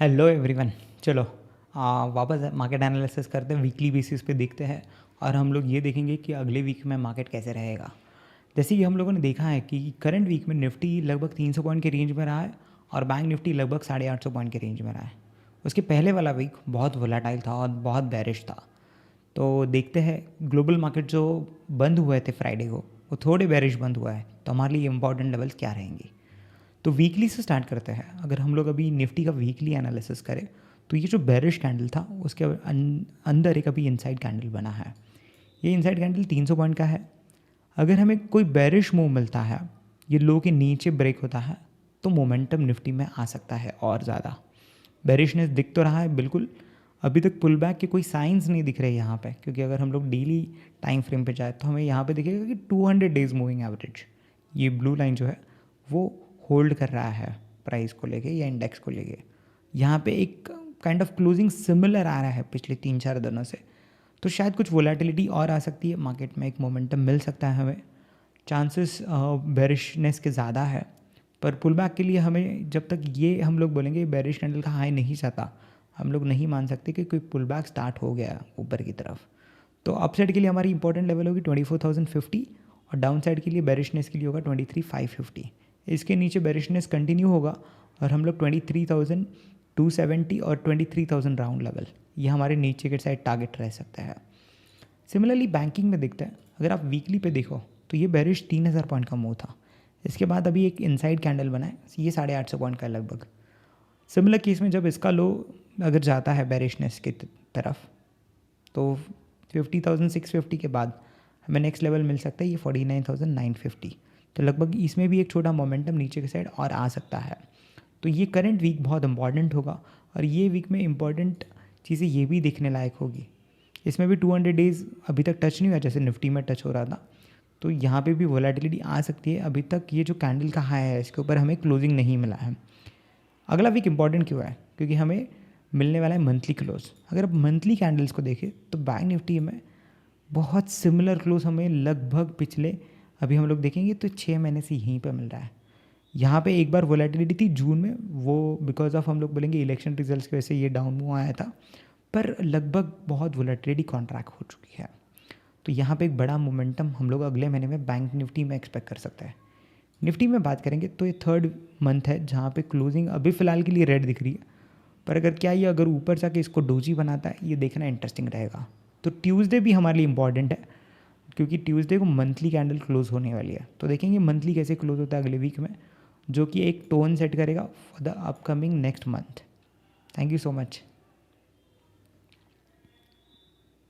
Hello everyone. चलो वापस market analysis करते हैं, वीकली बेसिस पे देखते हैं और हम लोग ये देखेंगे कि अगले वीक में मार्केट कैसे रहेगा। जैसे कि हम लोगों ने देखा है कि करंट वीक में निफ्टी लगभग 300 पॉइंट के रेंज में रहा है और बैंक निफ्टी लगभग 850 पॉइंट के रेंज में रहा है। उसके पहले वाला वीक बहुत वोलेटाइल था और बहुत बेरिश था। तो देखते हैं ग्लोबल मार्केट जो बंद हुए थे फ्राइडे को वो थोड़े बेरिश बंद हुआ है, तो हमारे लिए इंपॉर्टेंट लेवल्स क्या रहेंगे। तो वीकली से स्टार्ट करते हैं। अगर हम लोग अभी निफ्टी का वीकली एनालिसिस करें तो ये जो बेरिश कैंडल था उसके अंदर एक अभी इनसाइड कैंडल बना है। ये इनसाइड कैंडल 300 पॉइंट का है। अगर हमें कोई बेरिश मूव मिलता है, ये लो के नीचे ब्रेक होता है, तो मोमेंटम निफ्टी में आ सकता है और ज़्यादा। बेरिशनेस दिख तो रहा है बिल्कुल, अभी तक पुल बैक के कोई साइंस नहीं दिख रहे यहाँ पे, क्योंकि अगर हम लोग डेली टाइम फ्रेम पे जाए तो हमें यहाँ पे दिखेगा कि 200 डेज मूविंग एवरेज, ये ब्लू लाइन जो है वो होल्ड कर रहा है प्राइस को लेके या इंडेक्स को लेके। यहाँ पे एक काइंड ऑफ क्लोजिंग सिमिलर आ रहा है पिछले 3-4 दिनों से, तो शायद कुछ वोलेटिलिटी और आ सकती है मार्केट में, एक मोमेंटम मिल सकता है हमें। चांसेस बेरिशनेस के ज़्यादा है, पर पुल बैक के लिए हमें जब तक ये हम लोग बोलेंगे बेरिश कैंडल का हाई नहीं चाहता, हम लोग नहीं मान सकते कि कोई पुल बैक स्टार्ट हो गया ऊपर की तरफ। तो अपसाइड के लिए हमारी इंपॉर्टेंट लेवल होगी 24,050 और डाउन साइड के लिए बेरिशनेस के लिए होगा 23,550। इसके नीचे बेरिशनेस कंटिन्यू होगा और हम लोग 23,270 और 23,000 राउंड लेवल, ये हमारे नीचे के साइड टारगेट रह सकता है। सिमिलरली बैंकिंग में देखते हैं, अगर आप वीकली पे देखो तो ये बेरिश 3,000 पॉइंट का मूव था। इसके बाद अभी एक इनसाइड कैंडल बना है, ये 850 पॉइंट का लगभग। सिमिलर केस में जब इसका लो अगर जाता है बेरिशनेस की तरफ, तो 50,650 के बाद हमें नेक्स्ट लेवल मिल सकता है ये 49,950। तो लगभग इसमें भी एक छोटा मोमेंटम नीचे के साइड और आ सकता है। तो ये करंट वीक बहुत इंपॉर्टेंट होगा और ये वीक में इंपॉर्टेंट चीज़ें ये भी देखने लायक होगी। इसमें भी 200 डेज़ अभी तक टच नहीं हुआ, जैसे निफ्टी में टच हो रहा था, तो यहाँ पे भी वोलेटिलिटी आ सकती है। अभी तक ये जो कैंडल का हाई है इसके ऊपर हमें क्लोजिंग नहीं मिला है। अगला वीक इंपॉर्टेंट क्यों है? क्योंकि हमें मिलने वाला है मंथली क्लोज। अगर आप मंथली कैंडल्स को देखें तो बैंक निफ्टी में बहुत सिमिलर क्लोज हमें लगभग पिछले, अभी हम लोग देखेंगे तो 6 महीने से यहीं पर मिल रहा है। यहाँ पे एक बार वोलेटिलिटी थी जून में, वो बिकॉज ऑफ हम लोग बोलेंगे इलेक्शन रिजल्ट्स की वजह से ये डाउन मूव आया था, पर लगभग बहुत वोलेटिलिटी कॉन्ट्रैक्ट हो चुकी है। तो यहाँ पे एक बड़ा मोमेंटम हम लोग अगले महीने में बैंक निफ्टी में एक्सपेक्ट कर सकते हैं। निफ्टी में बात करेंगे तो ये थर्ड मंथ है जहाँ पे क्लोजिंग अभी फ़िलहाल के लिए रेड दिख रही है, पर अगर क्या ये अगर ऊपर जाके इसको डोजी बनाता है, ये देखना इंटरेस्टिंग रहेगा। तो ट्यूसडे भी हमारे लिए इंपॉर्टेंट है, क्योंकि ट्यूसडे को मंथली कैंडल क्लोज होने वाली है। तो देखेंगे मंथली कैसे क्लोज होता है अगले वीक में, जो कि एक टोन सेट करेगा for the upcoming next month. Thank you so much.